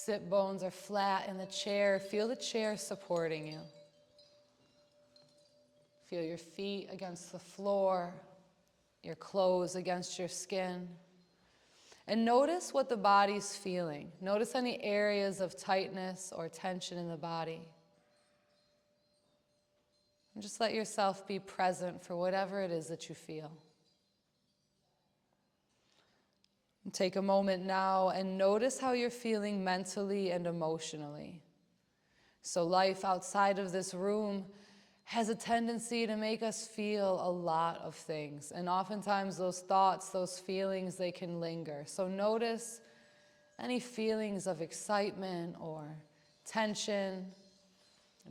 Sit bones are flat in the chair. Feel the chair supporting you. Feel your feet against the floor, your clothes against your skin. And notice what the body's feeling. Notice any areas of tightness or tension in the body. And just let yourself be present for whatever it is that you feel. And take a moment now and notice how you're feeling mentally and emotionally. So life outside of this room has a tendency to make us feel a lot of things. And oftentimes those thoughts, those feelings, they can linger. So notice any feelings of excitement or tension,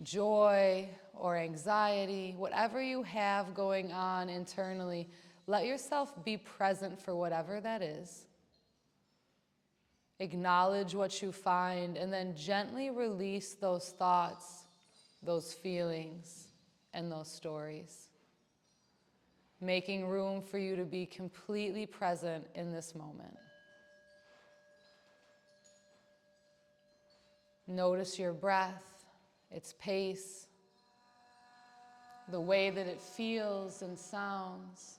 joy or anxiety, whatever you have going on internally, let yourself be present for whatever that is. Acknowledge what you find and then gently release those thoughts, those feelings, and those stories, making room for you to be completely present in this moment. Notice your breath, its pace, the way that it feels and sounds.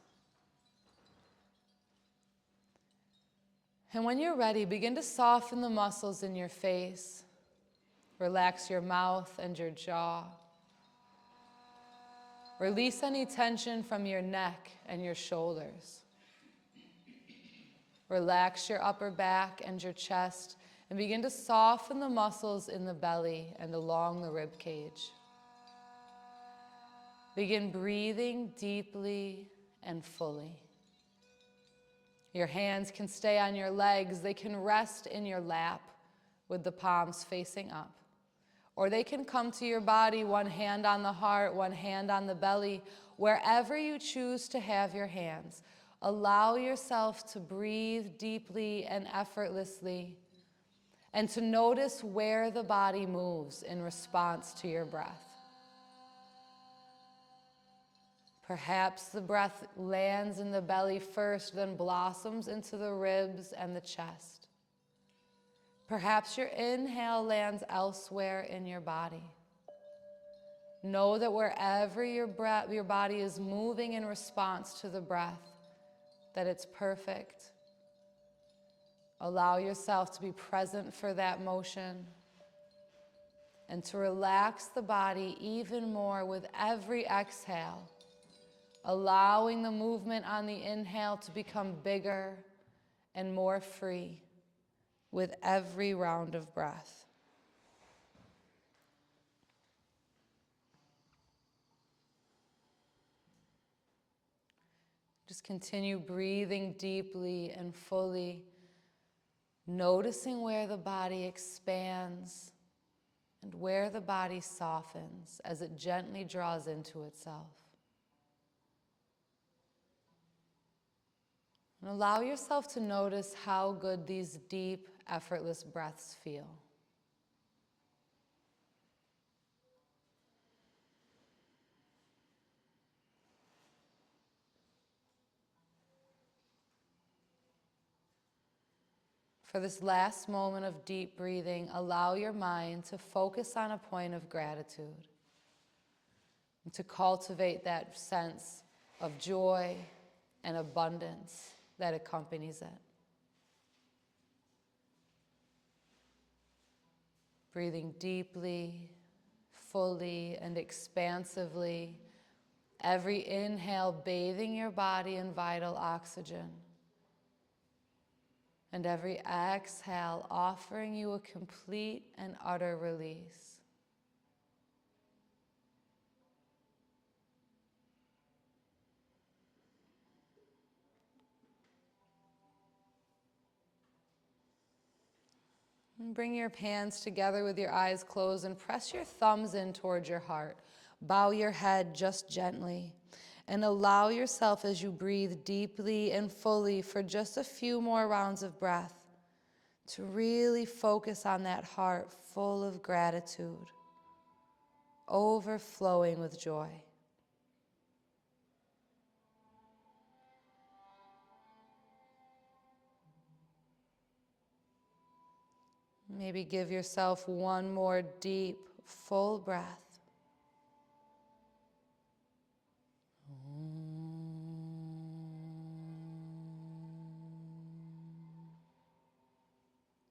And when you're ready, begin to soften the muscles in your face. Relax your mouth and your jaw. Release any tension from your neck and your shoulders. Relax your upper back and your chest and begin to soften the muscles in the belly and along the rib cage. Begin breathing deeply and fully. Your hands can stay on your legs. They can rest in your lap with the palms facing up. Or they can come to your body, one hand on the heart, one hand on the belly, wherever you choose to have your hands. Allow yourself to breathe deeply and effortlessly, and to notice where the body moves in response to your breath. Perhaps the breath lands in the belly first, then blossoms into the ribs and the chest. Perhaps your inhale lands elsewhere in your body. Know that wherever your body is moving in response to the breath, that it's perfect. Allow yourself to be present for that motion and to relax the body even more with every exhale, allowing the movement on the inhale to become bigger and more free with every round of breath. Just continue breathing deeply and fully, noticing where the body expands and where the body softens as it gently draws into itself. And allow yourself to notice how good these deep, effortless breaths feel. For this last moment of deep breathing, allow your mind to focus on a point of gratitude and to cultivate that sense of joy and abundance that accompanies it. Breathing deeply, fully, and expansively, every inhale bathing your body in vital oxygen, and every exhale offering you a complete and utter release. And bring your hands together with your eyes closed and press your thumbs in towards your heart. Bow your head just gently and allow yourself, as you breathe deeply and fully for just a few more rounds of breath, to really focus on that heart full of gratitude, overflowing with joy. Maybe give yourself one more deep, full breath.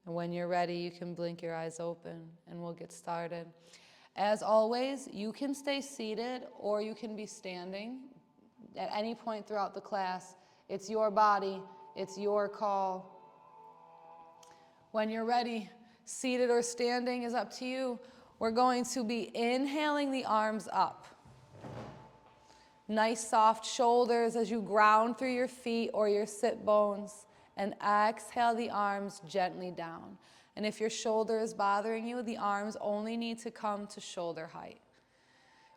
And when you're ready, you can blink your eyes open and we'll get started. As always, you can stay seated or you can be standing at any point throughout the class. It's your body, it's your call. When you're ready, seated or standing is up to you. We're going to be inhaling the arms up. Nice soft shoulders as you ground through your feet or your sit bones. And exhale the arms gently down. And if your shoulder is bothering you, the arms only need to come to shoulder height.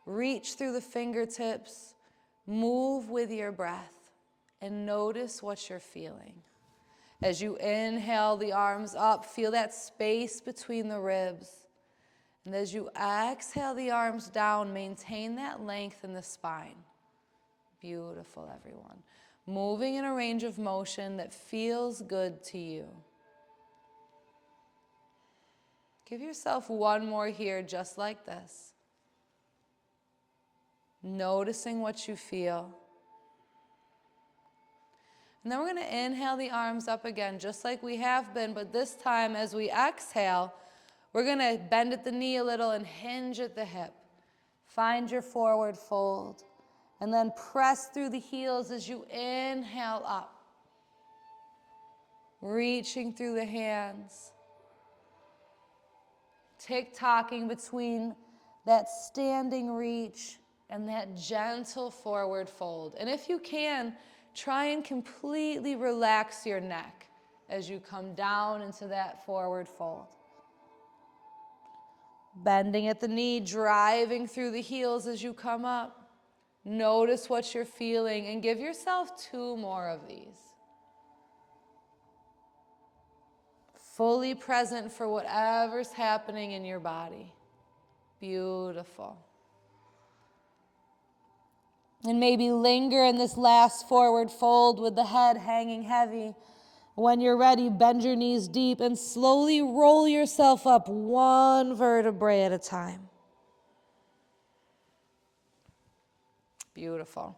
Reach through the fingertips, move with your breath, and notice what you're feeling. As you inhale the arms up, feel that space between the ribs. And as you exhale the arms down, maintain that length in the spine. Beautiful, everyone. Moving in a range of motion that feels good to you. Give yourself one more here, just like this. Noticing what you feel. And then we're going to inhale the arms up again, just like we have been, but this time as we exhale, we're going to bend at the knee a little and hinge at the hip. Find your forward fold. And then press through the heels as you inhale up. Reaching through the hands. Tick-tocking between that standing reach and that gentle forward fold. And if you can, try and completely relax your neck as you come down into that forward fold. Bending at the knee, driving through the heels as you come up. Notice what you're feeling and give yourself 2 more of these. Fully present for whatever's happening in your body. Beautiful. And maybe linger in this last forward fold with the head hanging heavy. When you're ready, bend your knees deep and slowly roll yourself up 1 vertebrae at a time. Beautiful.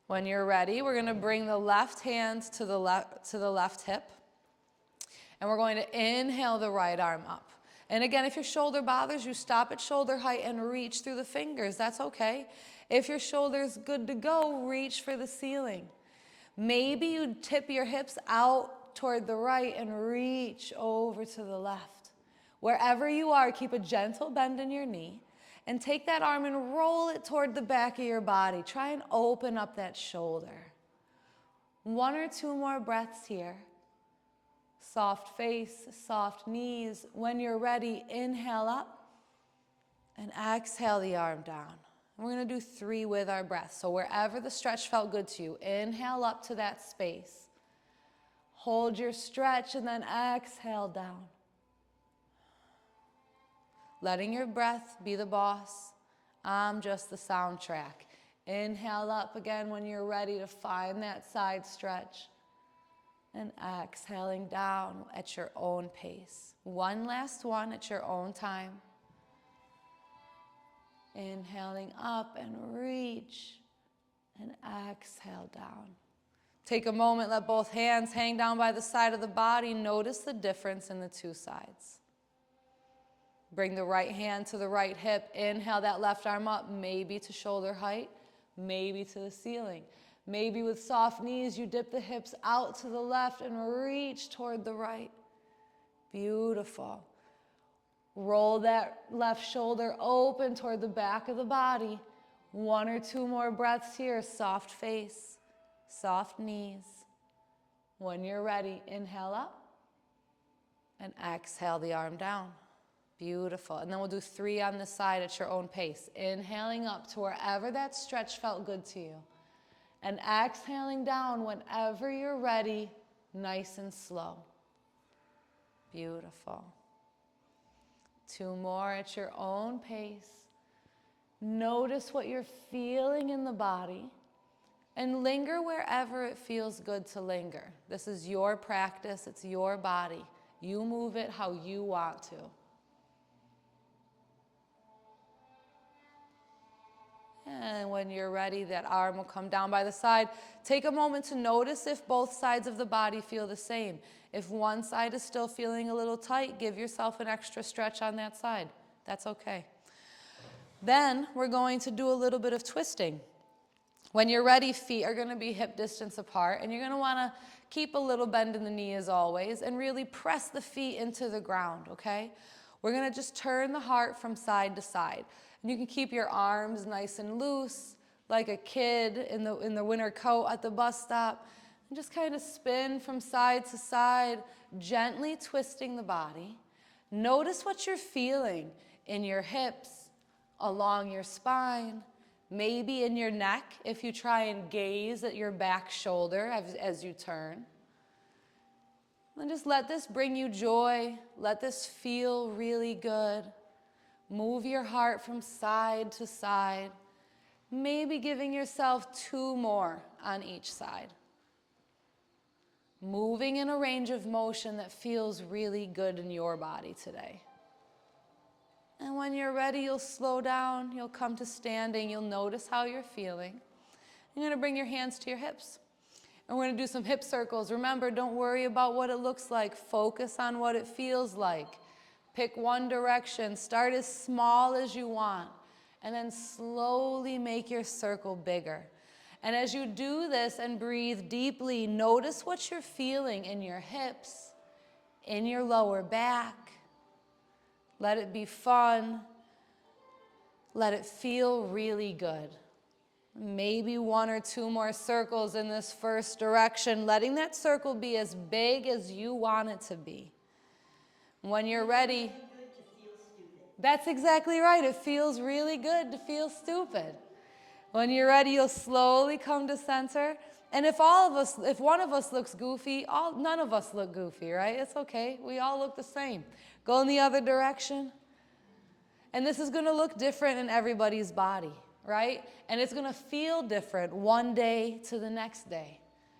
When you're ready, we're going to bring the left hand to the left hip. And we're going to inhale the right arm up. And again, if your shoulder bothers you, stop at shoulder height and reach through the fingers. That's okay. If your shoulder's good to go, reach for the ceiling. Maybe you tip your hips out toward the right and reach over to the left. Wherever you are, keep a gentle bend in your knee. And take that arm and roll it toward the back of your body. Try and open up that shoulder. 1 or 2 more breaths here. Soft face, soft knees. When you're ready, inhale up and exhale the arm down. And we're going to do 3 with our breath. So wherever the stretch felt good to you, inhale up to that space. Hold your stretch and then exhale down. Letting your breath be the boss. I'm just the soundtrack. Inhale up again when you're ready to find that side stretch. And exhaling down at your own pace. 1 last one at your own time. Inhaling up and reach. And exhale down. Take a moment, let both hands hang down by the side of the body. Notice the difference in the 2 sides. Bring the right hand to the right hip. Inhale that left arm up, maybe to shoulder height, maybe to the ceiling. Maybe with soft knees, you dip the hips out to the left and reach toward the right. Beautiful. Roll that left shoulder open toward the back of the body. 1 or 2 more breaths here. Soft face, soft knees. When you're ready, inhale up and exhale the arm down. Beautiful. And then we'll do 3 on the side at your own pace. Inhaling up to wherever that stretch felt good to you. And exhaling down whenever you're ready, nice and slow. Beautiful. 2 more at your own pace. Notice what you're feeling in the body. And linger wherever it feels good to linger. This is your practice. It's your body. You move it how you want to. And when you're ready, that arm will come down by the side. Take a moment to notice if both sides of the body feel the same. If one side is still feeling a little tight, give yourself an extra stretch on that side. That's okay. Then we're going to do a little bit of twisting. When you're ready, feet are going to be hip distance apart, and you're going to want to keep a little bend in the knee as always, and really press the feet into the ground, okay? We're going to just turn the heart from side to side. And you can keep your arms nice and loose, like a kid in the winter coat at the bus stop, and just kind of spin from side to side, gently twisting the body. Notice what you're feeling in your hips, along your spine, maybe in your neck if you try and gaze at your back shoulder as you turn. And just let this bring you joy. Let this feel really good. Move your heart from side to side, maybe giving yourself 2 more on each side. Moving in a range of motion that feels really good in your body today. And when you're ready, you'll slow down, you'll come to standing, you'll notice how you're feeling. You're going to bring your hands to your hips. And we're going to do some hip circles. Remember, don't worry about what it looks like. Focus on what it feels like. Pick one direction. Start as small as you want. And then slowly make your circle bigger. And as you do this and breathe deeply, notice what you're feeling in your hips, in your lower back. Let it be fun. Let it feel really good. Maybe 1 or 2 more circles in this first direction, letting that circle be as big as you want it to be. When you're ready, that's exactly right. It feels really good to feel stupid. When you're ready, you'll slowly come to center. And if one of us looks goofy, none of us look goofy, right? It's okay. We all look the same. Go in the other direction. And this is going to look different in everybody's body, right? And it's going to feel different one day to the next day.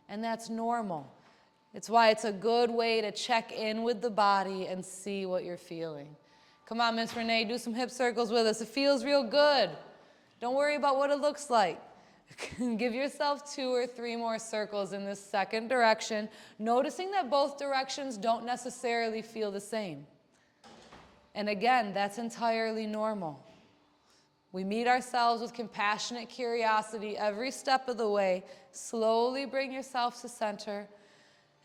And that's normal. It's why it's a good way to check in with the body and see what you're feeling. Come on, Miss Renee, do some hip circles with us. It feels real good. Don't worry about what it looks like. Give yourself 2 or 3 more circles in this second direction, noticing that both directions don't necessarily feel the same. And again, that's entirely normal. We meet ourselves with compassionate curiosity every step of the way. Slowly bring yourself to center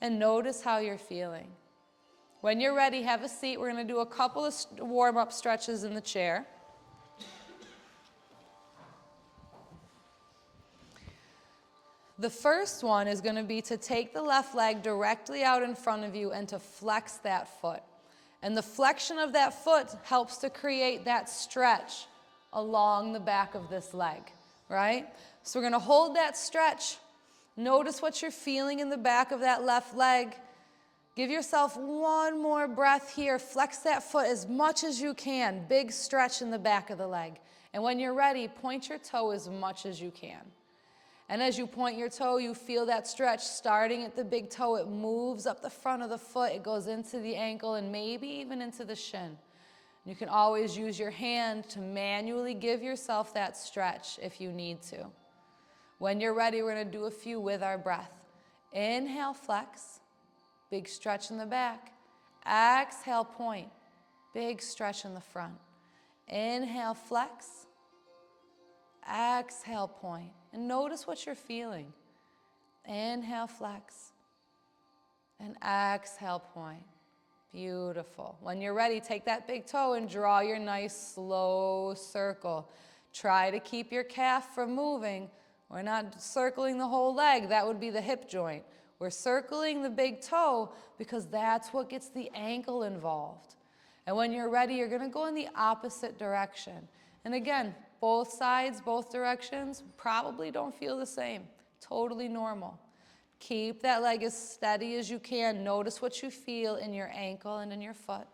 and notice how you're feeling. When you're ready, have a seat. We're going to do a couple of warm-up stretches in the chair. The first one is going to be to take the left leg directly out in front of you and to flex that foot. And the flexion of that foot helps to create that stretch along the back of this leg, right? So we're going to hold that stretch. Notice what you're feeling in the back of that left leg. Give yourself 1 more breath here. Flex that foot as much as you can. Big stretch in the back of the leg. And when you're ready, point your toe as much as you can. And as you point your toe, you feel that stretch starting at the big toe. It moves up the front of the foot. It goes into the ankle and maybe even into the shin. You can always use your hand to manually give yourself that stretch if you need to. When you're ready, we're going to do a few with our breath. Inhale, flex. Big stretch in the back. Exhale, point. Big stretch in the front. Inhale, flex. Exhale, point. And notice what you're feeling. Inhale, flex. And exhale, point. Beautiful. When you're ready, take that big toe and draw your nice slow circle. Try to keep your calf from moving. We're not circling the whole leg. That would be the hip joint. We're circling the big toe because that's what gets the ankle involved. And when you're ready, you're going to go in the opposite direction. And again, both sides, both directions probably don't feel the same. Totally normal. Keep that leg as steady as you can. Notice what you feel in your ankle and in your foot.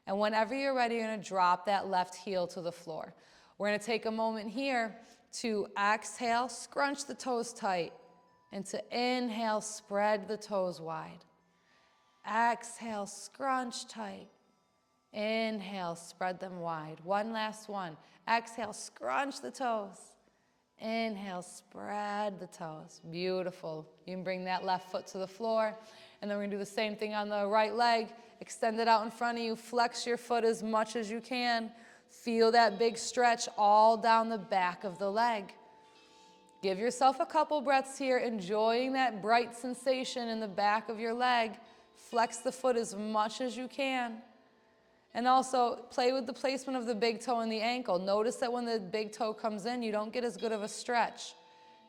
And whenever you're ready, you're going to drop that left heel to the floor. We're going to take a moment here to exhale, scrunch the toes tight, and to inhale, spread the toes wide. Exhale, scrunch tight. Inhale, spread them wide. One last one. Exhale, scrunch the toes. Inhale, spread the toes. Beautiful. You can bring that left foot to the floor. And then we're going to do the same thing on the right leg. Extend it out in front of you. Flex your foot as much as you can. Feel that big stretch all down the back of the leg. Give yourself a couple breaths here, enjoying that bright sensation in the back of your leg. Flex the foot as much as you can. And also play with the placement of the big toe and the ankle. Notice that when the big toe comes in, you don't get as good of a stretch.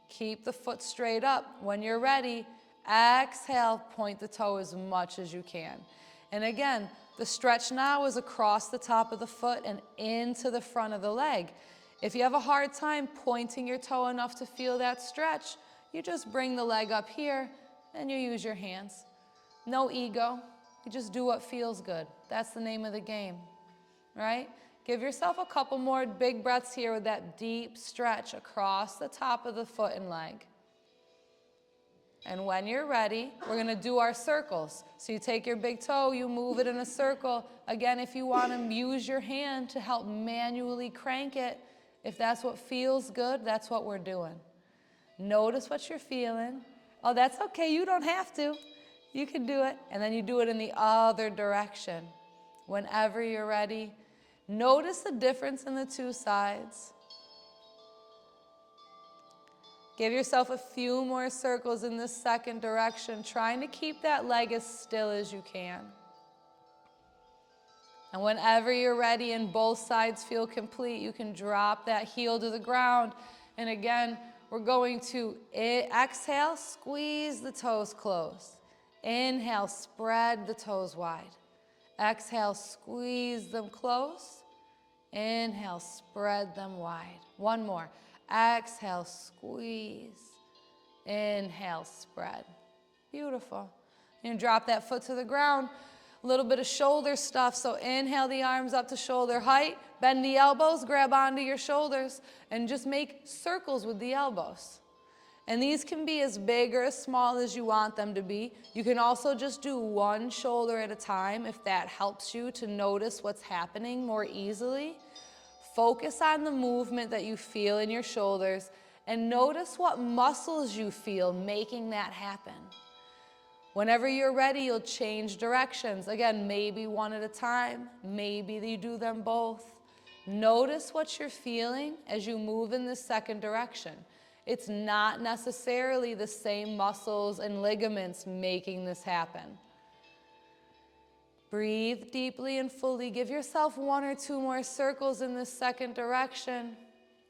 Keep the foot straight up. When you're ready, exhale, point the toe as much as you can. And again, the stretch now is across the top of the foot and into the front of the leg. If you have a hard time pointing your toe enough to feel that stretch, you just bring the leg up here and you use your hands. No ego. You just do what feels good. That's the name of the game, right? Give yourself a couple more big breaths here with that deep stretch across the top of the foot and leg. And when you're ready, we're going to do our circles. So you take your big toe, you move it in a circle. Again, if you want to use your hand to help manually crank it, if that's what feels good, that's what we're doing. Notice what you're feeling. Oh, that's okay. You don't have to. You can do it. And then you do it in the other direction. Whenever you're ready, notice the difference in the two sides. Give yourself a few more circles in the second direction, trying to keep that leg as still as you can. And whenever you're ready and both sides feel complete, you can drop that heel to the ground. And again, we're going to exhale, squeeze the toes close. Inhale, spread the toes wide. Exhale, squeeze them close. Inhale, spread them wide. One more. Exhale, squeeze. Inhale, spread. Beautiful. And drop that foot to the ground. A little bit of shoulder stuff. So inhale the arms up to shoulder height. Bend the elbows, grab onto your shoulders, and just make circles with the elbows. And these can be as big or as small as you want them to be. You can also just do one shoulder at a time if that helps you to notice what's happening more easily. Focus on the movement that you feel in your shoulders and notice what muscles you feel making that happen. Whenever you're ready, you'll change directions. Again, maybe one at a time. Maybe you do them both. Notice what you're feeling as you move in the second direction. It's not necessarily the same muscles and ligaments making this happen. Breathe deeply and fully. Give yourself one or two more circles in the second direction.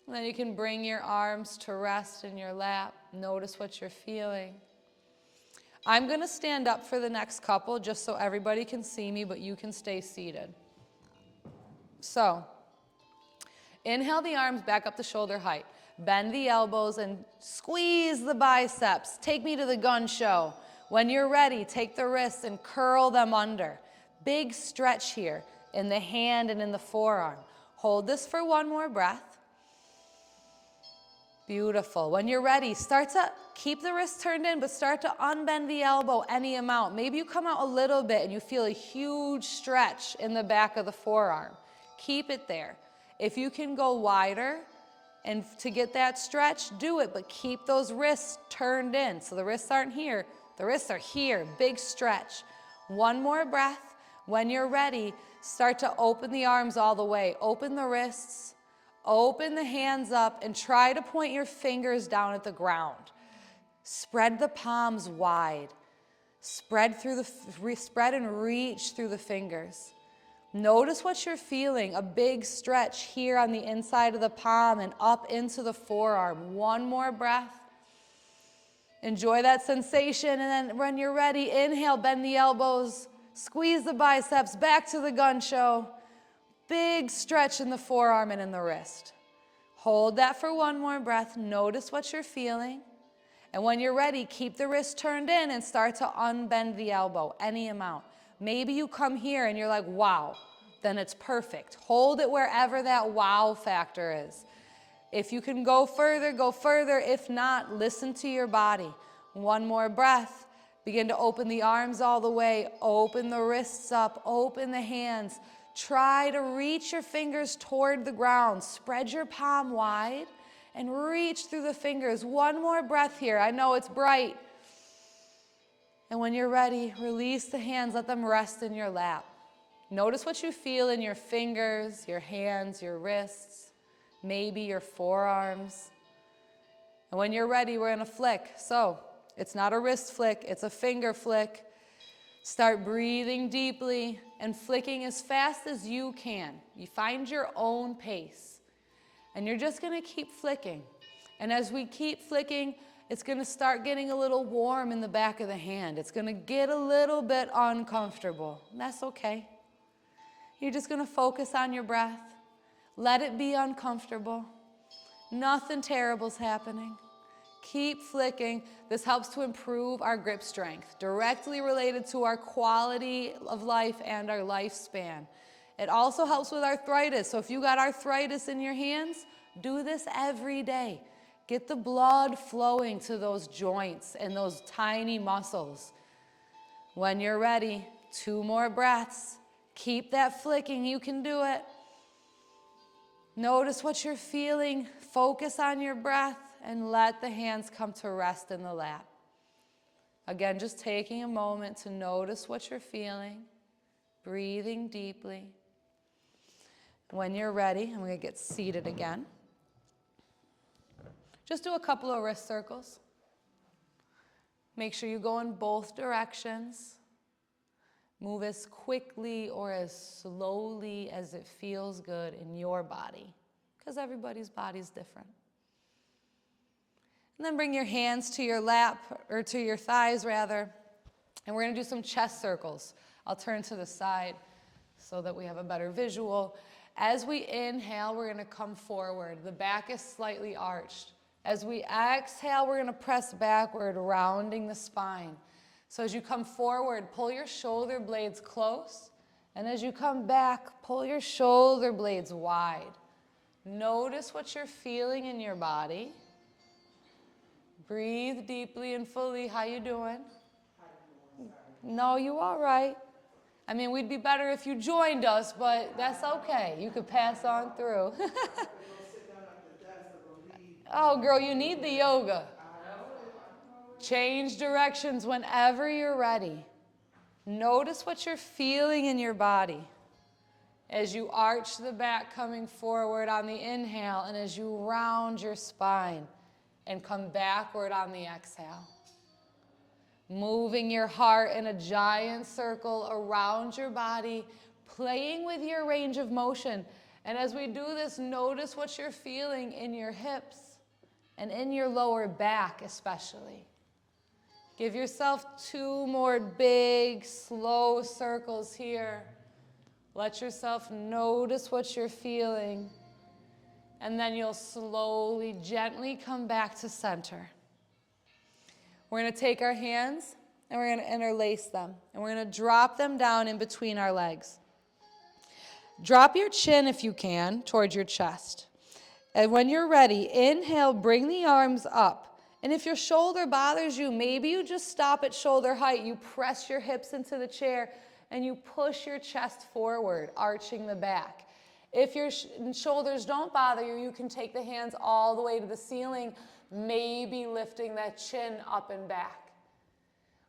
And then you can bring your arms to rest in your lap. Notice what you're feeling. I'm going to stand up for the next couple just so everybody can see me, but you can stay seated. So, inhale the arms back up to shoulder height. Bend the elbows and squeeze the biceps. Take me to the gun show. When you're ready, take the wrists and curl them under. Big stretch here in the hand and in the forearm. Hold this for one more breath. Beautiful. When you're ready, start to keep the wrist turned in, but start to unbend the elbow any amount. Maybe you come out a little bit and you feel a huge stretch in the back of the forearm. Keep it there. If you can go wider and to get that stretch, do it, but keep those wrists turned in. So the wrists aren't here, the wrists are here. Big stretch. One more breath. When you're ready, start to open the arms all the way. Open the wrists. Open the hands up and try to point your fingers down at the ground. Spread the palms wide. Spread and reach through the fingers. Notice what you're feeling. A big stretch here on the inside of the palm and up into the forearm. One more breath. Enjoy that sensation, and then when you're ready, inhale, bend the elbows, squeeze the biceps, back to the gun show. Big stretch in the forearm and in the wrist. Hold that for one more breath. Notice what you're feeling. And when you're ready, keep the wrist turned in and start to unbend the elbow, any amount. Maybe you come here and you're like, wow, then it's perfect. Hold it wherever that wow factor is. If you can go further, go further. If not, listen to your body. One more breath. Begin to open the arms all the way, open the wrists up, open the hands. Try to reach your fingers toward the ground. Spread your palm wide and reach through the fingers. One more breath here. I know it's bright. And when you're ready, release the hands, let them rest in your lap. Notice what you feel in your fingers, your hands, your wrists, maybe your forearms. And when you're ready, we're going to flick. So it's not a wrist flick, it's a finger flick. Start breathing deeply and flicking as fast as you can. You find your own pace. And you're just going to keep flicking. And as we keep flicking, it's going to start getting a little warm in the back of the hand. It's going to get a little bit uncomfortable. And that's okay. You're just going to focus on your breath. Let it be uncomfortable. Nothing terrible's happening. Keep flicking. This helps to improve our grip strength, directly related to our quality of life and our lifespan. It also helps with arthritis. So if you got arthritis in your hands, do this every day. Get the blood flowing to those joints and those tiny muscles. When you're ready, 2 more breaths. Keep that flicking. You can do it. Notice what you're feeling. Focus on your breath and let the hands come to rest in the lap. Again, just taking a moment to notice what you're feeling. Breathing deeply. When you're ready, I'm going to get seated again. Just do a couple of wrist circles. Make sure you go in both directions. Move as quickly or as slowly as it feels good in your body, because everybody's body is different. And then bring your hands to your lap, or to your thighs rather, and we're going to do some chest circles. I'll turn to the side so that we have a better visual. As we inhale, we're going to come forward. The back is slightly arched. As we exhale, we're going to press backward, rounding the spine. So as you come forward, pull your shoulder blades close. And as you come back, pull your shoulder blades wide. Notice what you're feeling in your body. Breathe deeply and fully. How you doing? No, you all right. I mean, we'd be better if you joined us, but that's okay. You could pass on through. Oh, girl, you need the yoga. Change directions whenever you're ready. Notice what you're feeling in your body as you arch the back coming forward on the inhale and as you round your spine and come backward on the exhale. Moving your heart in a giant circle around your body, playing with your range of motion. And as we do this, notice what you're feeling in your hips and in your lower back especially. Give yourself 2 more big, slow circles here. Let yourself notice what you're feeling. And then you'll slowly, gently come back to center. We're going to take our hands and we're going to interlace them. And we're going to drop them down in between our legs. Drop your chin, if you can, towards your chest. And when you're ready, inhale, bring the arms up. And if your shoulder bothers you, maybe you just stop at shoulder height. You press your hips into the chair and you push your chest forward, arching the back. If your shoulders don't bother you, you can take the hands all the way to the ceiling, maybe lifting that chin up and back.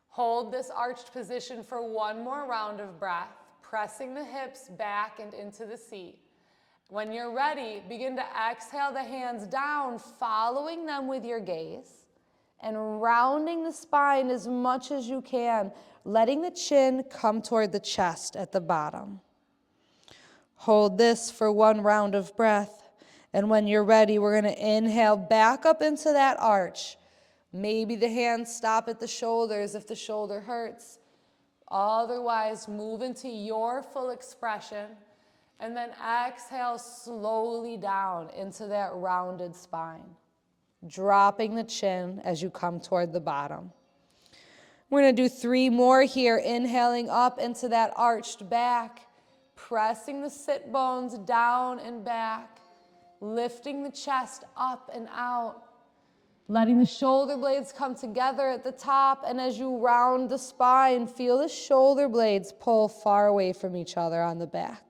Hold this arched position for 1 more round of breath, pressing the hips back and into the seat. When you're ready, begin to exhale the hands down, following them with your gaze, and rounding the spine as much as you can, letting the chin come toward the chest at the bottom. Hold this for 1 round of breath, and when you're ready, we're going to inhale back up into that arch. Maybe the hands stop at the shoulders if the shoulder hurts. Otherwise, move into your full expression. And then exhale slowly down into that rounded spine, dropping the chin as you come toward the bottom. We're going to do 3 more here, inhaling up into that arched back, pressing the sit bones down and back, lifting the chest up and out. Letting the shoulder blades come together at the top, and as you round the spine, feel the shoulder blades pull far away from each other on the back.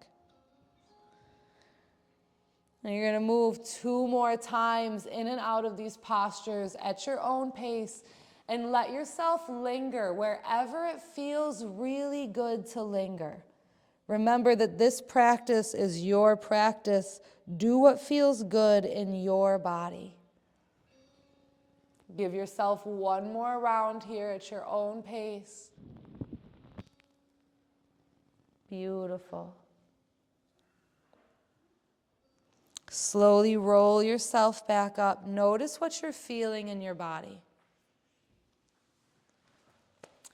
And you're going to move 2 more times in and out of these postures at your own pace, and let yourself linger wherever it feels really good to linger. Remember that this practice is your practice. Do what feels good in your body. Give yourself 1 more round here at your own pace. Beautiful. Slowly roll yourself back up. Notice what you're feeling in your body.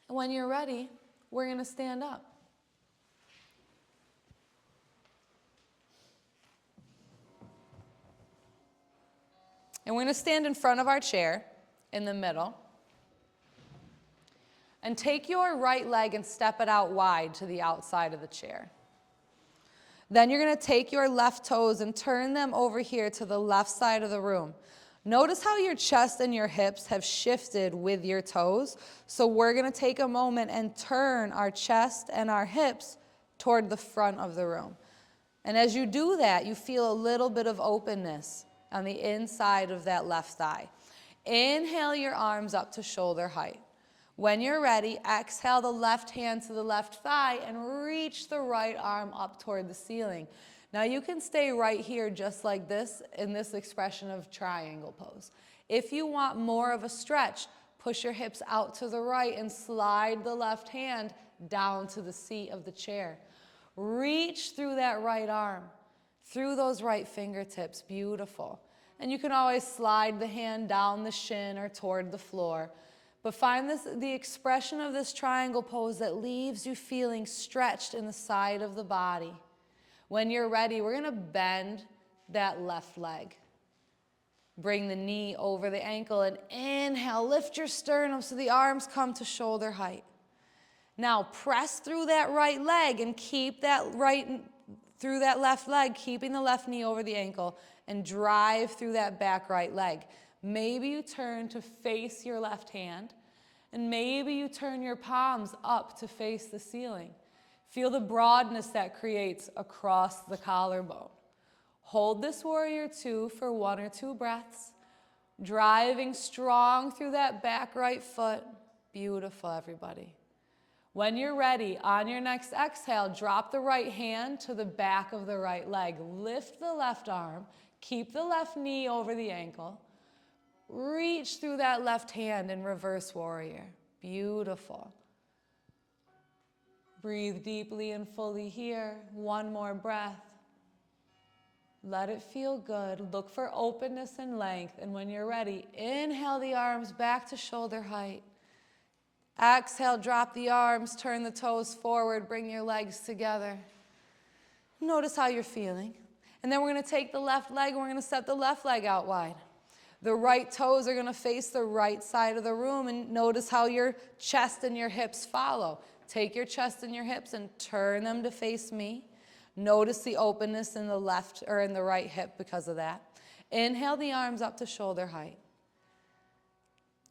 And when you're ready, we're going to stand up. And we're going to stand in front of our chair in the middle. And take your right leg and step it out wide to the outside of the chair. Then you're going to take your left toes and turn them over here to the left side of the room. Notice how your chest and your hips have shifted with your toes. So we're going to take a moment and turn our chest and our hips toward the front of the room. And as you do that, you feel a little bit of openness on the inside of that left thigh. Inhale your arms up to shoulder height. When you're ready, exhale the left hand to the left thigh and reach the right arm up toward the ceiling. Now you can stay right here just like this in this expression of triangle pose. If you want more of a stretch, push your hips out to the right and slide the left hand down to the seat of the chair. Reach through that right arm, through those right fingertips. Beautiful. And you can always slide the hand down the shin or toward the floor. But find the expression of this triangle pose that leaves you feeling stretched in the side of the body. When you're ready, we're going to bend that left leg. Bring the knee over the ankle and inhale. Lift your sternum so the arms come to shoulder height. Now press through that right leg and keep that through that left leg, keeping the left knee over the ankle, and drive through that back right leg. Maybe you turn to face your left hand, and maybe you turn your palms up to face the ceiling. Feel the broadness that creates across the collarbone. Hold this warrior 2 for 1 or 2 breaths, driving strong through that back right foot. Beautiful, everybody. When you're ready, on your next exhale, drop the right hand to the back of the right leg. Lift the left arm, keep the left knee over the ankle. Reach through that left hand in reverse warrior. Beautiful. Breathe deeply and fully here. 1 more breath. Let it feel good. Look for openness and length. And when you're ready, inhale the arms back to shoulder height. Exhale, drop the arms, turn the toes forward, bring your legs together. Notice how you're feeling. And then we're going to take the left leg and we're going to set the left leg out wide. The right toes are going to face the right side of the room, and notice how your chest and your hips follow. Take your chest and your hips and turn them to face me. Notice the openness in the left or in the right hip because of that. Inhale the arms up to shoulder height.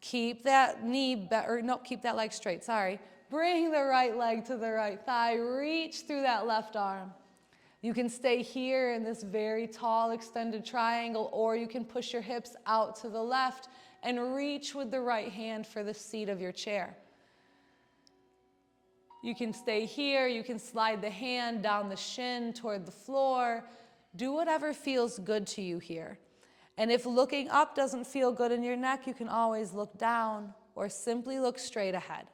Keep that keep that leg straight, sorry. Bring the right leg to the right thigh. Reach through that left arm. You can stay here in this very tall extended triangle, or you can push your hips out to the left and reach with the right hand for the seat of your chair. You can stay here. You can slide the hand down the shin toward the floor. Do whatever feels good to you here. And if looking up doesn't feel good in your neck, you can always look down or simply look straight ahead.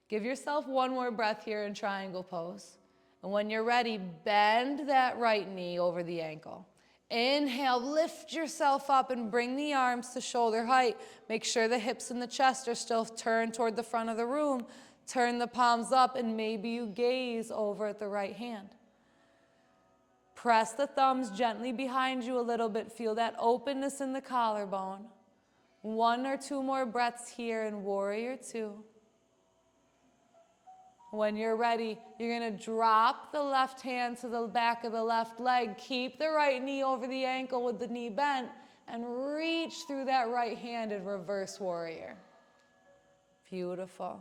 Give yourself 1 more breath here in triangle pose. And when you're ready, bend that right knee over the ankle. Inhale, lift yourself up and bring the arms to shoulder height. Make sure the hips and the chest are still turned toward the front of the room. Turn the palms up and maybe you gaze over at the right hand. Press the thumbs gently behind you a little bit. Feel that openness in the collarbone. 1 or 2 more breaths here in warrior 2. When you're ready, you're going to drop the left hand to the back of the left leg. Keep the right knee over the ankle with the knee bent and reach through that right-handed reverse warrior. Beautiful.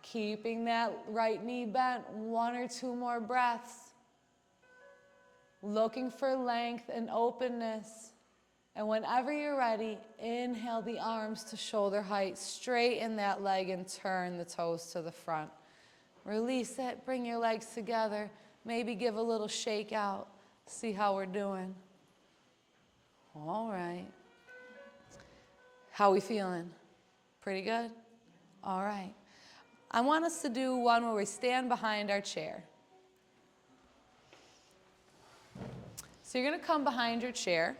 Keeping that right knee bent, 1 or 2 more breaths. Looking for length and openness. And whenever you're ready, inhale the arms to shoulder height, straighten that leg and turn the toes to the front. Release it, bring your legs together, maybe give a little shake out, see how we're doing. All right. How we feeling? Pretty good? All right. I want us to do one where we stand behind our chair. So you're going to come behind your chair.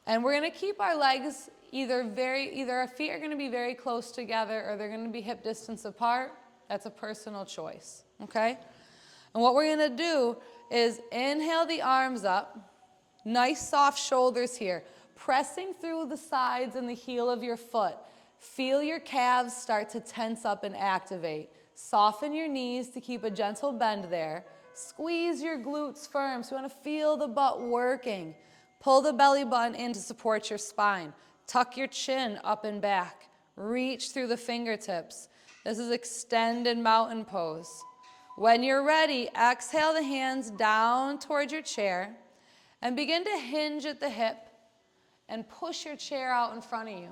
And we're going to keep our legs either our feet are going to be very close together or they're going to be hip distance apart. That's a personal choice, okay? And what we're going to do is inhale the arms up. Nice soft shoulders here. Pressing through the sides and the heel of your foot. Feel your calves start to tense up and activate. Soften your knees to keep a gentle bend there. Squeeze your glutes firm, so you want to feel the butt working. Pull the belly button in to support your spine. Tuck your chin up and back. Reach through the fingertips. This is extended mountain pose. When you're ready, exhale the hands down towards your chair and begin to hinge at the hip and push your chair out in front of you.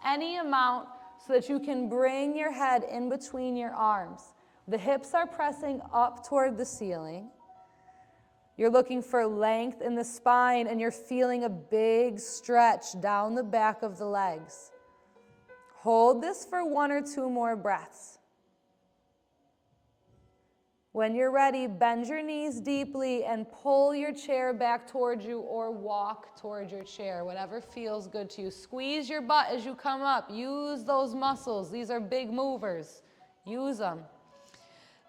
Any amount so that you can bring your head in between your arms. The hips are pressing up toward the ceiling. You're looking for length in the spine and you're feeling a big stretch down the back of the legs. Hold this for 1 or 2 more breaths. When you're ready, bend your knees deeply and pull your chair back towards you or walk towards your chair, whatever feels good to you. Squeeze your butt as you come up. Use those muscles. These are big movers. Use them.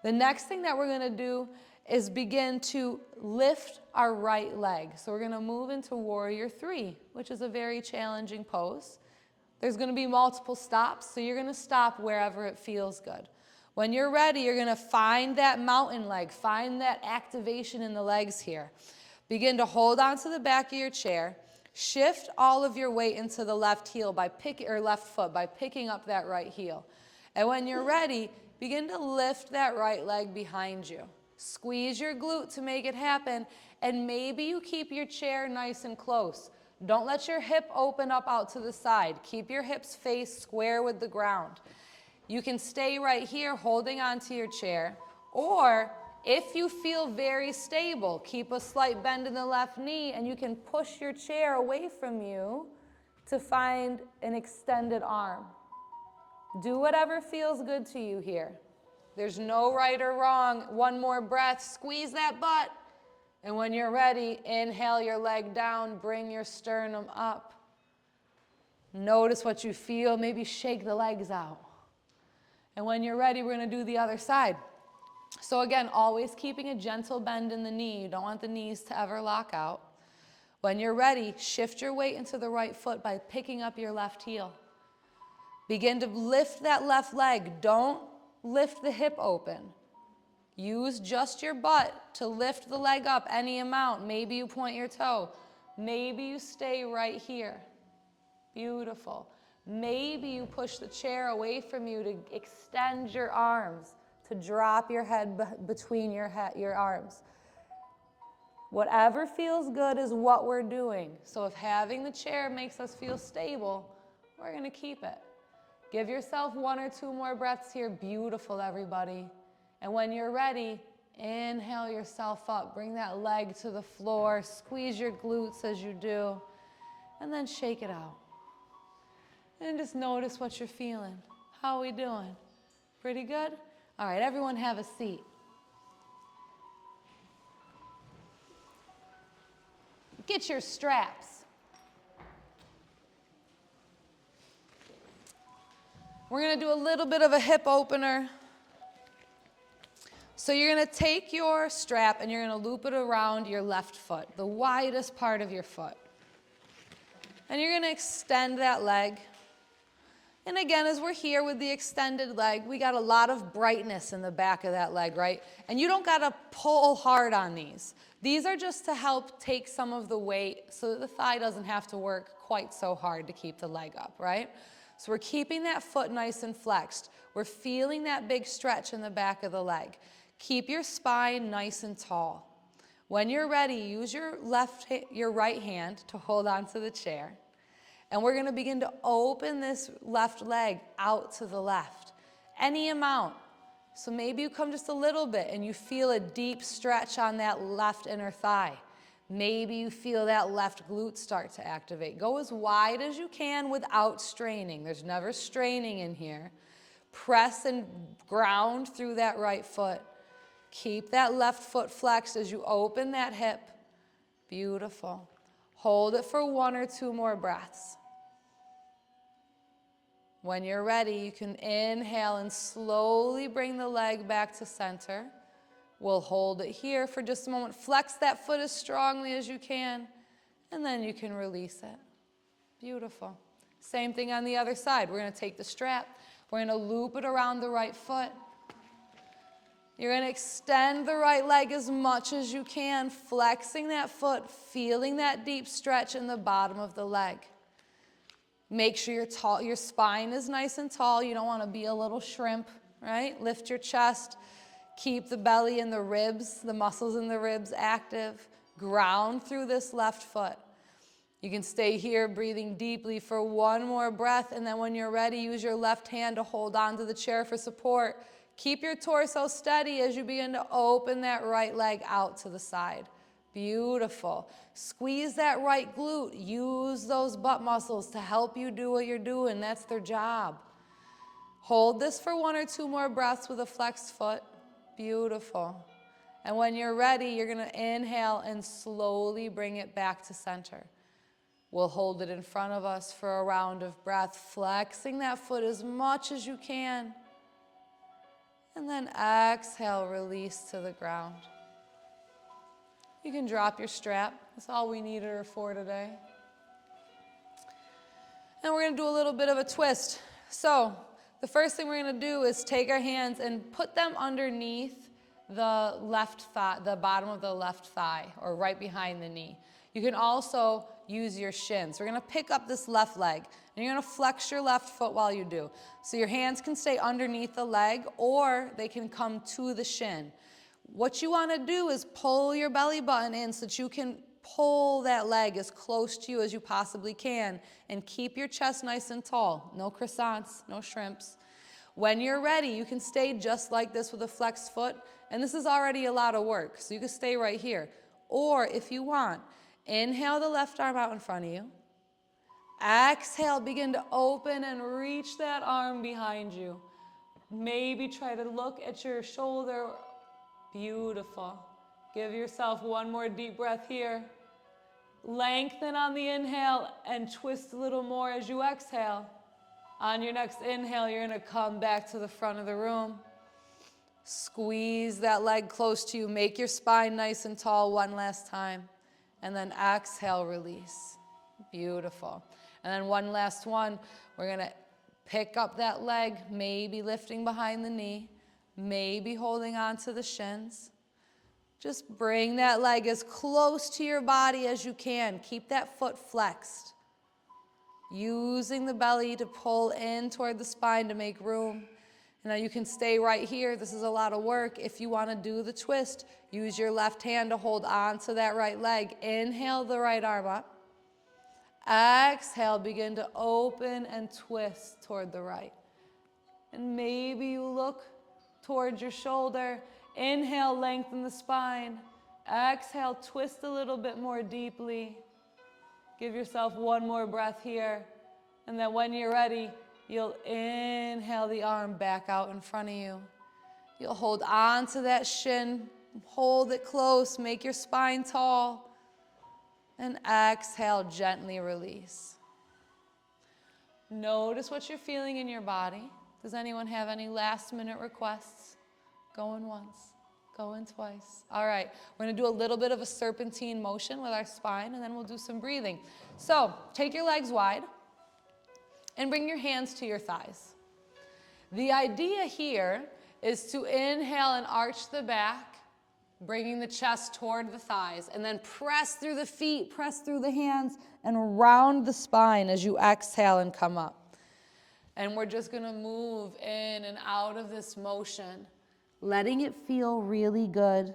The next thing that we're going to do is begin to lift our right leg. So we're going to move into Warrior 3, which is a very challenging pose. There's going to be multiple stops, so you're going to stop wherever it feels good. When you're ready, you're going to find that mountain leg, find that activation in the legs here. Begin to hold onto the back of your chair. Shift all of your weight into the left heel left foot by picking up that right heel. And when you're ready, begin to lift that right leg behind you. Squeeze your glute to make it happen, and maybe you keep your chair nice and close. Don't let your hip open up out to the side. Keep your hips face square with the ground. You can stay right here holding onto your chair, or if you feel very stable, keep a slight bend in the left knee and you can push your chair away from you to find an extended arm. Do whatever feels good to you here. There's no right or wrong. 1 more breath, squeeze that butt. And when you're ready, inhale your leg down, bring your sternum up. Notice what you feel, maybe shake the legs out. And when you're ready, we're going to do the other side. So again, always keeping a gentle bend in the knee. You don't want the knees to ever lock out. When you're ready, shift your weight into the right foot by picking up your left heel. Begin to lift that left leg. Don't lift the hip open. Use just your butt to lift the leg up any amount. Maybe you point your toe. Maybe you stay right here. Beautiful. Maybe you push the chair away from you to extend your arms, to drop your head between your arms. Whatever feels good is what we're doing. So if having the chair makes us feel stable, we're going to keep it. Give yourself 1 or 2 more breaths here. Beautiful, everybody. And when you're ready, inhale yourself up. Bring that leg to the floor. Squeeze your glutes as you do. And then shake it out. And just notice what you're feeling. How are we doing? Pretty good? All right, everyone have a seat. Get your straps. We're going to do a little bit of a hip opener. So you're going to take your strap and you're going to loop it around your left foot, the widest part of your foot. And you're going to extend that leg. And again, as we're here with the extended leg, we got a lot of brightness in the back of that leg, right? And you don't got to pull hard on these. These are just to help take some of the weight so that the thigh doesn't have to work quite so hard to keep the leg up, right? So we're keeping that foot nice and flexed. We're feeling that big stretch in the back of the leg. Keep your spine nice and tall. When you're ready, use your right hand to hold onto the chair. And we're going to begin to open this left leg out to the left. Any amount. So maybe you come just a little bit and you feel a deep stretch on that left inner thigh. Maybe you feel that left glute start to activate. Go as wide as you can without straining. There's never straining in here. Press and ground through that right foot. Keep that left foot flexed as you open that hip. Beautiful. Hold it for 1 or 2 more breaths. When you're ready, you can inhale and slowly bring the leg back to center. We'll hold it here for just a moment. Flex that foot as strongly as you can, and then you can release it. Beautiful. Same thing on the other side. We're going to take the strap. We're going to loop it around the right foot. You're going to extend the right leg as much as you can, flexing that foot, feeling that deep stretch in the bottom of the leg. Make sure your spine is nice and tall. You don't want to be a little shrimp, right? Lift your chest. Keep the belly and the ribs, the muscles in the ribs active. Ground through this left foot. You can stay here breathing deeply for 1 more breath, and then when you're ready, use your left hand to hold onto the chair for support. Keep your torso steady as you begin to open that right leg out to the side. Beautiful. Squeeze that right glute. Use those butt muscles to help you do what you're doing. That's their job. Hold this for 1 or 2 more breaths with a flexed foot. Beautiful. And when you're ready, you're going to inhale and slowly bring it back to center. We'll hold it in front of us for a round of breath, flexing that foot as much as you can. And then exhale, release to the ground. You can drop your strap. That's all we needed her for today. And we're going to do a little bit of a twist. So the first thing we're going to do is take our hands and put them underneath the left thigh, the bottom of the left thigh, or right behind the knee. You can also use your shins. We're going to pick up this left leg, and you're going to flex your left foot while you do. So your hands can stay underneath the leg, or they can come to the shin. What you want to do is pull your belly button in so that you can pull that leg as close to you as you possibly can, and keep your chest nice and tall. No croissants, no shrimps. When you're ready, you can stay just like this with a flexed foot, and this is already a lot of work, so you can stay right here. Or if you want, inhale the left arm out in front of you. Exhale, begin to open and reach that arm behind you. Maybe try to look at your shoulder. Beautiful. Give yourself 1 more deep breath here. Lengthen on the inhale and twist a little more as you exhale. On your next inhale, you're going to come back to the front of the room. Squeeze that leg close to you. Make your spine nice and tall 1 last time. And then exhale, release. Beautiful. And then 1 last one. We're going to pick up that leg, maybe lifting behind the knee, maybe holding on to the shins. Just bring that leg as close to your body as you can. Keep that foot flexed. Using the belly to pull in toward the spine to make room. Now you can stay right here. This is a lot of work. If you want to do the twist, use your left hand to hold on to that right leg. Inhale the right arm up. Exhale, begin to open and twist toward the right. And maybe you look towards your shoulder. Inhale, lengthen the spine. Exhale, twist a little bit more deeply. Give yourself 1 more breath here. And then when you're ready, you'll inhale the arm back out in front of you. You'll hold on to that shin. Hold it close. Make your spine tall. And exhale, gently release. Notice what you're feeling in your body. Does anyone have any last-minute requests? Going once, going twice. All right, we're going to do a little bit of a serpentine motion with our spine, and then we'll do some breathing. So take your legs wide. And bring your hands to your thighs. The idea here is to inhale and arch the back, bringing the chest toward the thighs, and then press through the feet, press through the hands, and round the spine as you exhale and come up. And we're just going to move in and out of this motion, letting it feel really good.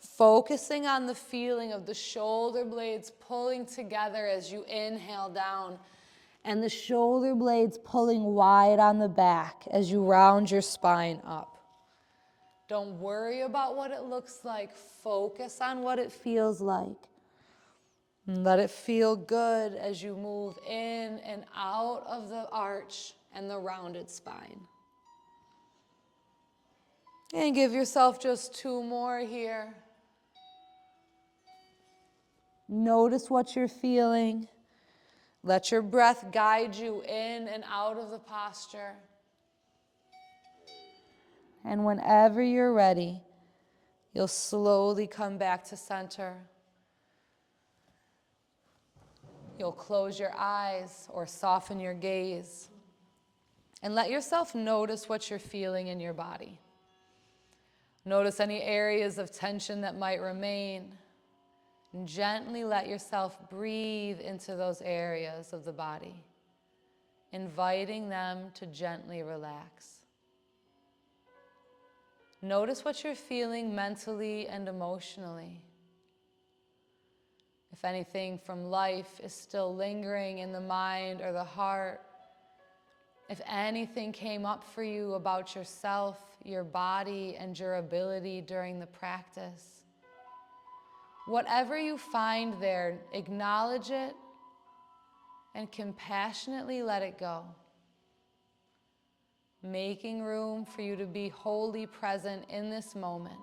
Focusing on the feeling of the shoulder blades pulling together as you inhale down, and the shoulder blades pulling wide on the back as you round your spine up. Don't worry about what it looks like. Focus on what it feels like. And let it feel good as you move in and out of the arch and the rounded spine. And give yourself just 2 more here. Notice what you're feeling. Let your breath guide you in and out of the posture. And whenever you're ready, you'll slowly come back to center. You'll close your eyes or soften your gaze. And let yourself notice what you're feeling in your body. Notice any areas of tension that might remain. And gently let yourself breathe into those areas of the body, inviting them to gently relax. Notice what you're feeling mentally and emotionally. If anything from life is still lingering in the mind or the heart, if anything came up for you about yourself, your body, and your ability during the practice, whatever you find there, acknowledge it and compassionately let it go, making room for you to be wholly present in this moment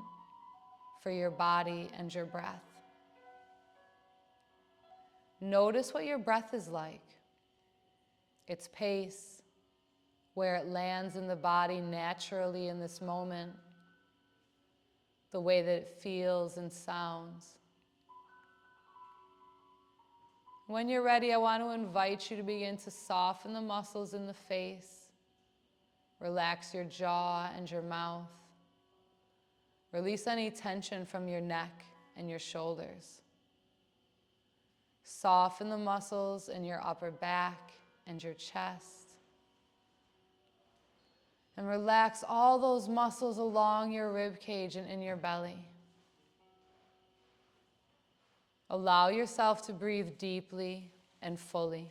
for your body and your breath. Notice what your breath is like, its pace, where it lands in the body naturally in this moment, the way that it feels and sounds. When you're ready, I want to invite you to begin to soften the muscles in the face. Relax your jaw and your mouth. Release any tension from your neck and your shoulders. Soften the muscles in your upper back and your chest. And relax all those muscles along your rib cage and in your belly. Allow yourself to breathe deeply and fully.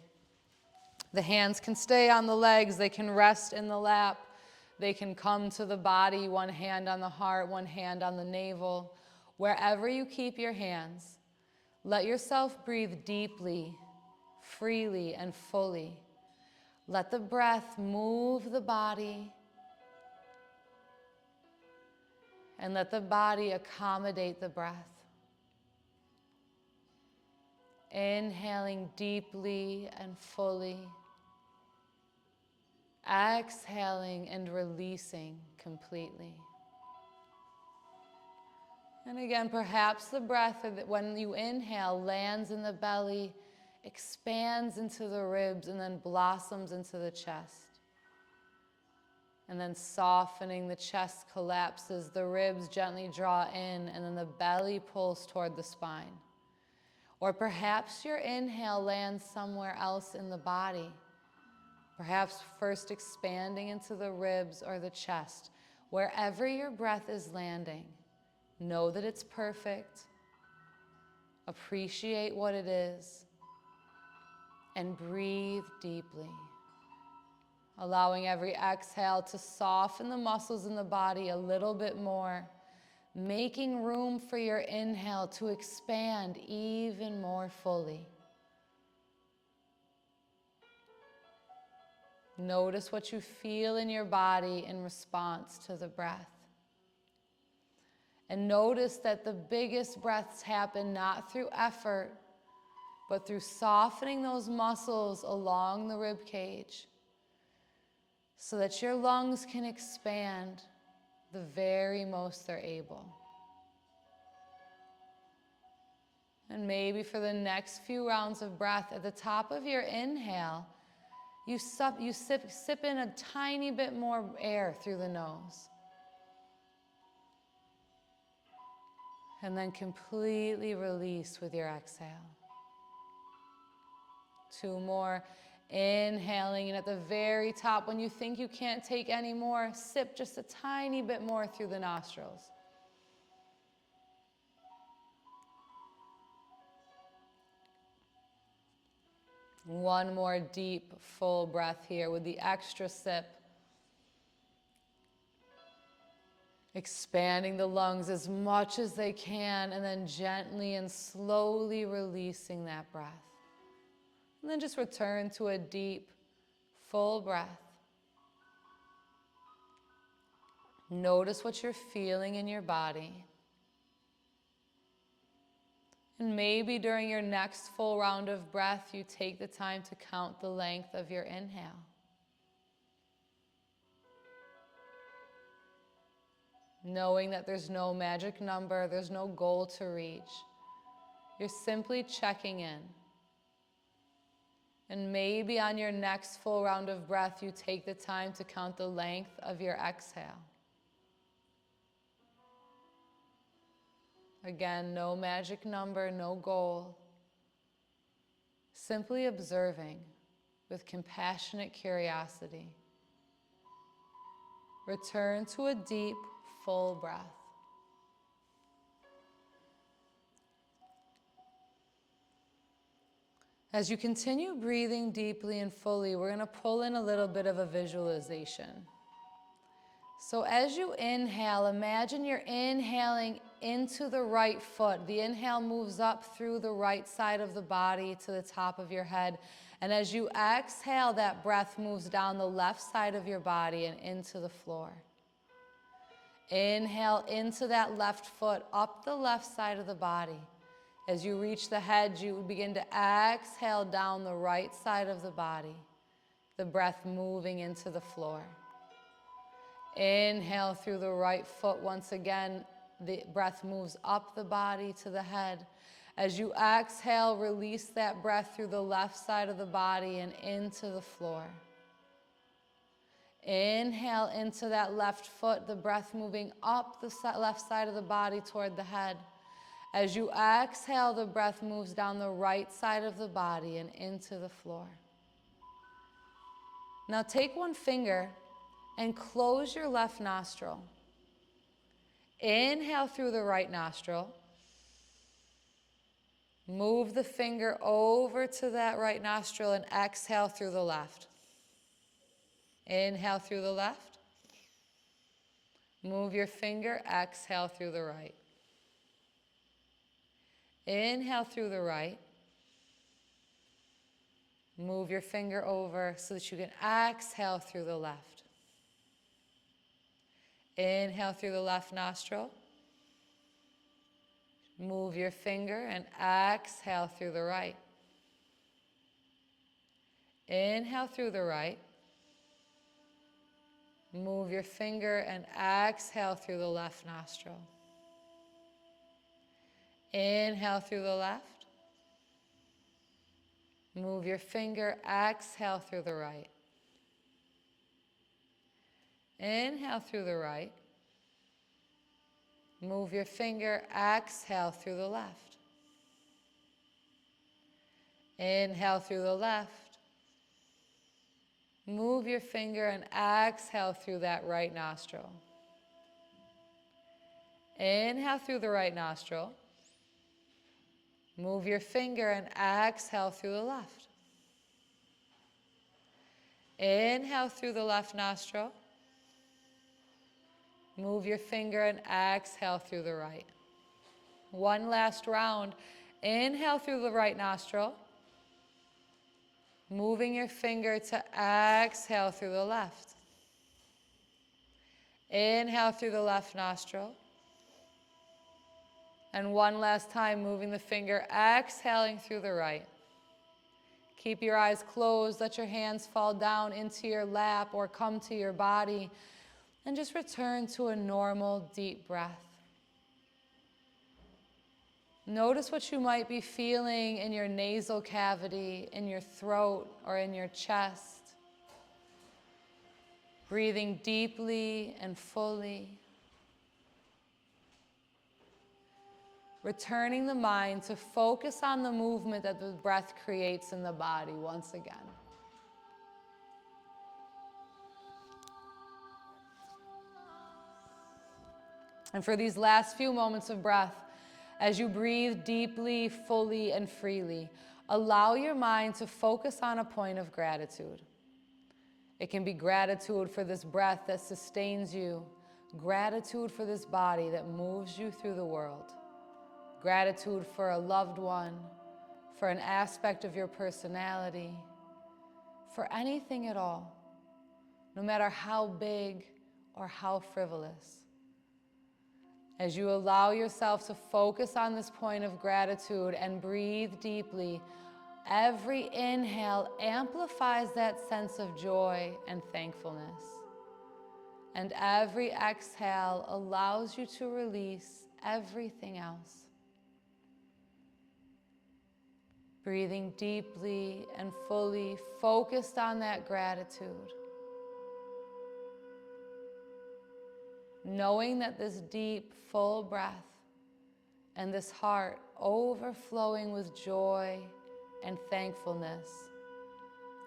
The hands can stay on the legs. They can rest in the lap. They can come to the body, one hand on the heart, one hand on the navel. Wherever you keep your hands, let yourself breathe deeply, freely, and fully. Let the breath move the body, and let the body accommodate the breath. Inhaling deeply and fully. Exhaling and releasing completely. And again, perhaps the breath, when you inhale, lands in the belly, expands into the ribs, and then blossoms into the chest. And then softening, the chest collapses, the ribs gently draw in, and then the belly pulls toward the spine. Or perhaps your inhale lands somewhere else in the body. Perhaps first expanding into the ribs or the chest. Wherever your breath is landing, know that it's perfect. Appreciate what it is. And breathe deeply. Allowing every exhale to soften the muscles in the body a little bit more. Making room for your inhale to expand even more fully. Notice what you feel in your body in response to the breath. And notice that the biggest breaths happen not through effort, but through softening those muscles along the rib cage so that your lungs can expand the very most they're able. And maybe for the next few rounds of breath, at the top of your inhale, you sip in a tiny bit more air through the nose. And then completely release with your exhale. 2 more. Inhaling, and at the very top, when you think you can't take any more, sip just a tiny bit more through the nostrils. One more deep, full breath here with the extra sip. Expanding the lungs as much as they can, and then gently and slowly releasing that breath. And then just return to a deep, full breath. Notice what you're feeling in your body. And maybe during your next full round of breath, you take the time to count the length of your inhale. Knowing that there's no magic number, there's no goal to reach. You're simply checking in. And maybe on your next full round of breath, you take the time to count the length of your exhale. Again, no magic number, no goal. Simply observing with compassionate curiosity. Return to a deep, full breath. As you continue breathing deeply and fully, we're going to pull in a little bit of a visualization. So as you inhale, imagine you're inhaling into the right foot. The inhale moves up through the right side of the body to the top of your head. And as you exhale, that breath moves down the left side of your body and into the floor. Inhale into that left foot, up the left side of the body. As you reach the head, you begin to exhale down the right side of the body, the breath moving into the floor. Inhale through the right foot once again, the breath moves up the body to the head. As you exhale, release that breath through the left side of the body and into the floor. Inhale into that left foot, the breath moving up the left side of the body toward the head. As you exhale, the breath moves down the right side of the body and into the floor. Now take one finger and close your left nostril. Inhale through the right nostril. Move the finger over to that right nostril and exhale through the left. Inhale through the left. Move your finger, exhale through the right. Inhale through the right. Move your finger over so that you can exhale through the left. Inhale through the left nostril. Move your finger and exhale through the right. Inhale through the right. Move your finger and exhale through the left nostril. Inhale through the left. Move your finger, exhale through the right. Inhale through the right. Move your finger, exhale through the left. Inhale through the left. Move your finger and exhale through that right nostril. Inhale through the right nostril. Move your finger and exhale through the left. Inhale through the left nostril. Move your finger and exhale through the right. One last round. Inhale through the right nostril. Moving your finger to exhale through the left. Inhale through the left nostril. And one last time, moving the finger, exhaling through the right. Keep your eyes closed. Let your hands fall down into your lap or come to your body. And just return to a normal, deep breath. Notice what you might be feeling in your nasal cavity, in your throat, or in your chest. Breathing deeply and fully. Returning the mind to focus on the movement that the breath creates in the body once again. And for these last few moments of breath, as you breathe deeply, fully, and freely, allow your mind to focus on a point of gratitude. It can be gratitude for this breath that sustains you, gratitude for this body that moves you through the world, gratitude for a loved one, for an aspect of your personality, for anything at all, no matter how big or how frivolous. As you allow yourself to focus on this point of gratitude and breathe deeply, every inhale amplifies that sense of joy and thankfulness. And every exhale allows you to release everything else. Breathing deeply and fully, focused on that gratitude. Knowing that this deep, full breath and this heart overflowing with joy and thankfulness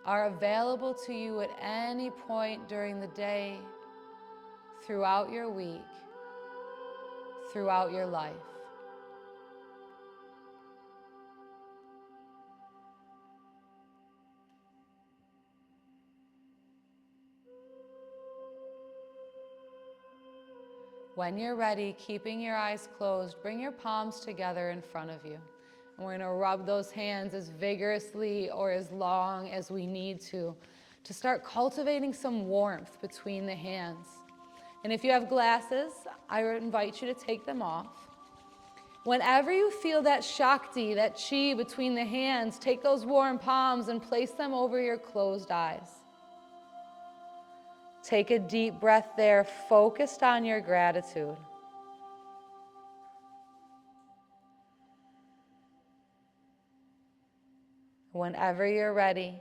are available to you at any point during the day, throughout your week, throughout your life. When you're ready, keeping your eyes closed, bring your palms together in front of you. And we're going to rub those hands as vigorously or as long as we need to start cultivating some warmth between the hands. And if you have glasses, I invite you to take them off. Whenever you feel that Shakti, that chi between the hands, take those warm palms and place them over your closed eyes. Take a deep breath there, focused on your gratitude. Whenever you're ready,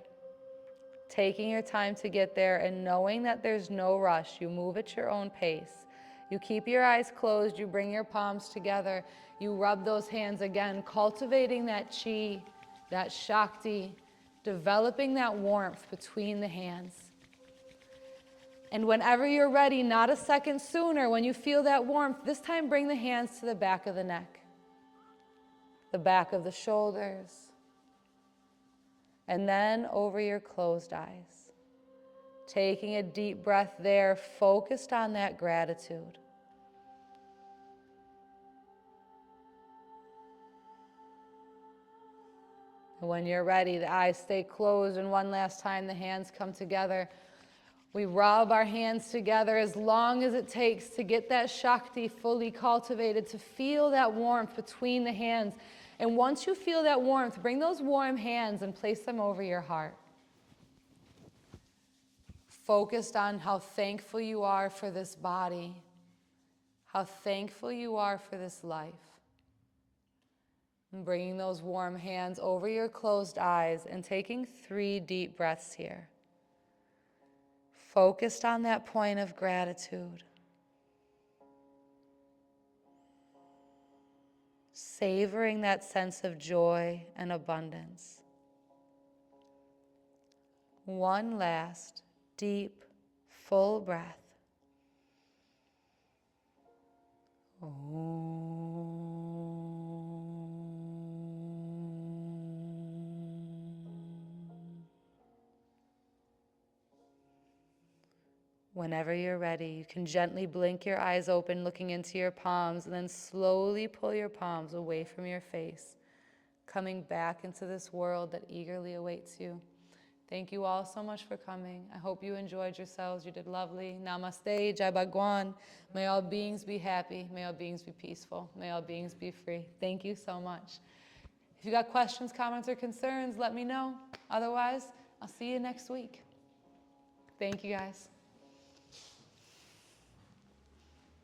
taking your time to get there and knowing that there's no rush, you move at your own pace. You keep your eyes closed, you bring your palms together, you rub those hands again, cultivating that chi, that Shakti, developing that warmth between the hands. And whenever you're ready, not a second sooner, when you feel that warmth, this time bring the hands to the back of the neck, the back of the shoulders, and then over your closed eyes. Taking a deep breath there, focused on that gratitude. And when you're ready, the eyes stay closed, and one last time the hands come together. We rub our hands together as long as it takes to get that Shakti fully cultivated, to feel that warmth between the hands. And once you feel that warmth, bring those warm hands and place them over your heart. Focused on how thankful you are for this body, how thankful you are for this life. And bringing those warm hands over your closed eyes and taking 3 deep breaths here. Focused on that point of gratitude. Savoring that sense of joy and abundance. One last deep, full breath. Whenever you're ready, you can gently blink your eyes open, looking into your palms, and then slowly pull your palms away from your face, coming back into this world that eagerly awaits you. Thank you all so much for coming. I hope you enjoyed yourselves. You did lovely. Namaste, Jai Bhagwan. May all beings be happy. May all beings be peaceful. May all beings be free. Thank you so much. If you got questions, comments, or concerns, let me know. Otherwise, I'll see you next week. Thank you, guys.